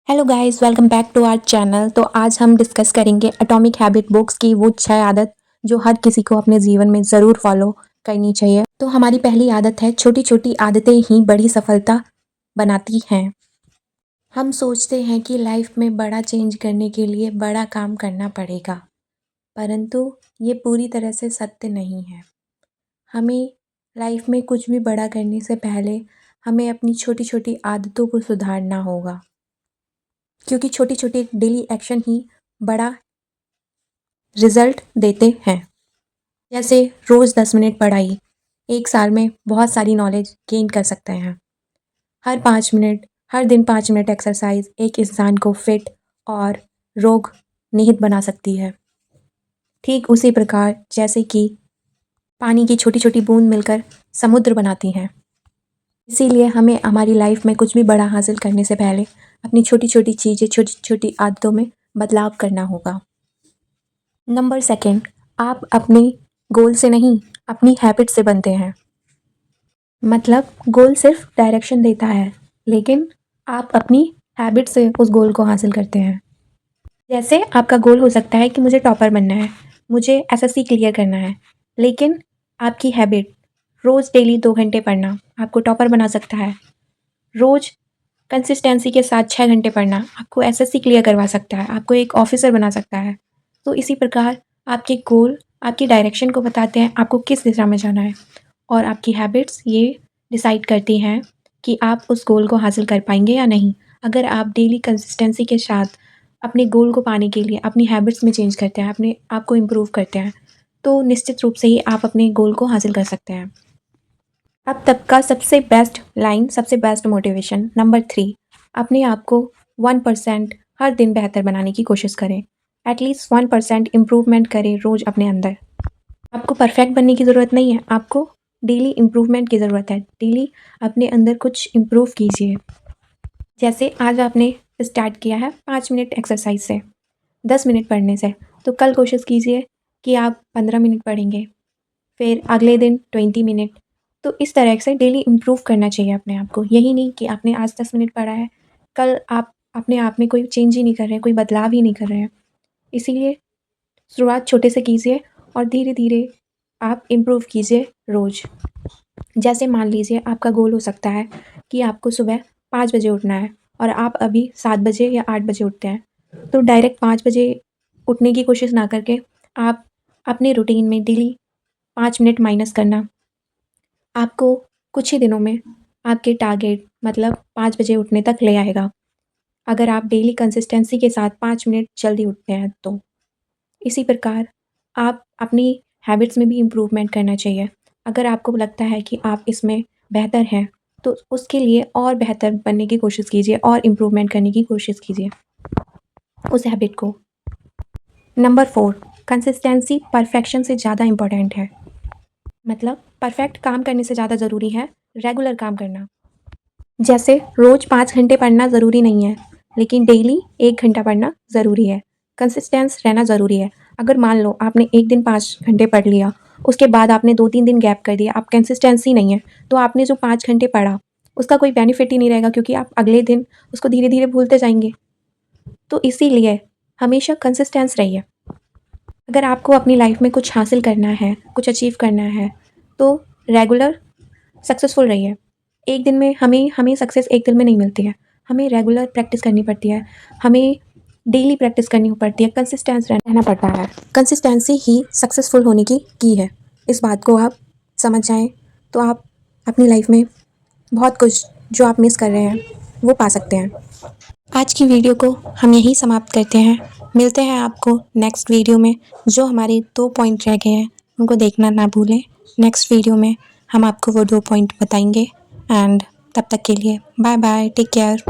Hello guys, welcome back to our channel. तो आज हम डिस्कस करेंगे एटॉमिक हैबिट बुक्स की वो 6 आदत जो हर किसी को अपने जीवन में ज़रूर फॉलो करनी चाहिए। तो हमारी पहली आदत है, छोटी छोटी आदतें ही बड़ी सफलता बनाती हैं। हम सोचते हैं कि लाइफ में बड़ा चेंज करने के लिए बड़ा काम करना पड़ेगा, परंतु ये पूरी तरह से सत्य नहीं है। हमें लाइफ में कुछ भी बड़ा करने से पहले हमें अपनी छोटी छोटी आदतों को सुधारना होगा, क्योंकि छोटी छोटी डेली एक्शन ही बड़ा रिजल्ट देते हैं। जैसे रोज़ 10 मिनट पढ़ाई 1 साल में बहुत सारी नॉलेज गेन कर सकते हैं। हर दिन 5 मिनट एक्सरसाइज एक इंसान को फिट और रोग रहित बना सकती है। ठीक उसी प्रकार जैसे कि पानी की छोटी छोटी बूंद मिलकर समुद्र बनाती हैं। इसीलिए हमें हमारी लाइफ में कुछ भी बड़ा हासिल करने से पहले अपनी छोटी छोटी चीज़ें, छोटी छोटी आदतों में बदलाव करना होगा। नंबर 2, आप अपने गोल से नहीं, अपनी हैबिट से बनते हैं। मतलब गोल सिर्फ डायरेक्शन देता है, लेकिन आप अपनी हैबिट से उस गोल को हासिल करते हैं। जैसे आपका गोल हो सकता है कि मुझे टॉपर बनना है, मुझे एसएससी क्लियर करना है, लेकिन आपकी हैबिट रोज़ डेली 2 घंटे पढ़ना आपको टॉपर बना सकता है। रोज़ कंसिस्टेंसी के साथ 6 घंटे पढ़ना आपको एसएससी क्लियर करवा सकता है, आपको एक ऑफिसर बना सकता है। तो इसी प्रकार आपके गोल आपकी डायरेक्शन को बताते हैं, आपको किस दिशा में जाना है, और आपकी हैबिट्स ये डिसाइड करती हैं कि आप उस गोल को हासिल कर पाएंगे या नहीं। अगर आप डेली कंसिस्टेंसी के साथ अपने गोल को पाने के लिए अपनी हैबिट्स में चेंज करते हैं, अपने आप को इम्प्रूव करते हैं, तो निश्चित रूप से ही आप अपने गोल को हासिल कर सकते हैं। अब तक का सबसे बेस्ट लाइन, सबसे बेस्ट मोटिवेशन नंबर 3, अपने आप को 1% हर दिन बेहतर बनाने की कोशिश करें। एटलीस्ट 1% इम्प्रूवमेंट करें रोज़ अपने अंदर। आपको परफेक्ट बनने की ज़रूरत नहीं है, आपको डेली इम्प्रूवमेंट की ज़रूरत है। डेली अपने अंदर कुछ इम्प्रूव कीजिए। जैसे आज आपने स्टार्ट किया है 5 मिनट एक्सरसाइज से, 10 मिनट पढ़ने से, तो कल कोशिश कीजिए कि आप 15 मिनट पढ़ेंगे, फिर अगले दिन 20 मिनट। तो इस तरह से डेली इम्प्रूव करना चाहिए अपने आप को। यही नहीं कि आपने आज 10 मिनट पढ़ा है, कल आप अपने आप में कोई चेंज ही नहीं कर रहे हैं, कोई बदलाव ही नहीं कर रहे हैं। इसीलिए शुरुआत छोटे से कीजिए और धीरे धीरे आप इम्प्रूव कीजिए रोज़। जैसे मान लीजिए आपका गोल हो सकता है कि आपको सुबह 5 बजे उठना है और आप अभी 7 बजे या 8 बजे उठते हैं, तो डायरेक्ट 5 बजे उठने की कोशिश ना करके आप अपने रूटीन में डेली 5 मिनट माइनस करना आपको कुछ ही दिनों में आपके टारगेट मतलब 5 बजे उठने तक ले आएगा। अगर आप डेली कंसिस्टेंसी के साथ 5 मिनट जल्दी उठते हैं तो। इसी प्रकार आप अपनी हैबिट्स में भी इम्प्रूवमेंट करना चाहिए। अगर आपको लगता है कि आप इसमें बेहतर हैं, तो उसके लिए और बेहतर बनने की कोशिश कीजिए और इम्प्रूवमेंट करने की कोशिश कीजिए उस हैबिट को। नंबर 4, कंसिस्टेंसी परफेक्शन से ज़्यादा इम्पोर्टेंट है। मतलब परफेक्ट काम करने से ज़्यादा ज़रूरी है रेगुलर काम करना। जैसे रोज़ 5 घंटे पढ़ना ज़रूरी नहीं है, लेकिन डेली 1 घंटा पढ़ना ज़रूरी है। कंसिस्टेंस रहना ज़रूरी है। अगर मान लो आपने एक दिन 5 घंटे पढ़ लिया, उसके बाद आपने 2-3 दिन गैप कर दिया, आप कंसिस्टेंसी नहीं है, तो आपने जो 5 घंटे पढ़ा, उसका कोई बेनिफिट ही नहीं रहेगा, क्योंकि आप अगले दिन उसको धीरे-धीरे भूलते जाएँगे। तो इसीलिए हमेशा कंसिस्टेंस रहिए। अगर आपको अपनी लाइफ में कुछ हासिल करना है, कुछ अचीव करना है, तो रेगुलर सक्सेसफुल रहिए। एक दिन में हमें सक्सेस एक दिन में नहीं मिलती है, हमें रेगुलर प्रैक्टिस करनी पड़ती है, हमें डेली प्रैक्टिस करनी पड़ती है, कंसिस्टेंस रहना पड़ता है। कंसिस्टेंसी ही सक्सेसफुल होने की है। इस बात को आप समझ जाएं तो आप अपनी लाइफ में बहुत कुछ जो आप मिस कर रहे हैं वो पा सकते हैं। आज की वीडियो को हम यहीं समाप्त करते हैं। मिलते हैं आपको नेक्स्ट वीडियो में। जो हमारे 2 पॉइंट रह गए हैं उनको देखना ना भूलें। नेक्स्ट वीडियो में हम आपको वो 2 पॉइंट बताएंगे। एंड तब तक के लिए बाय बाय, टेक केयर।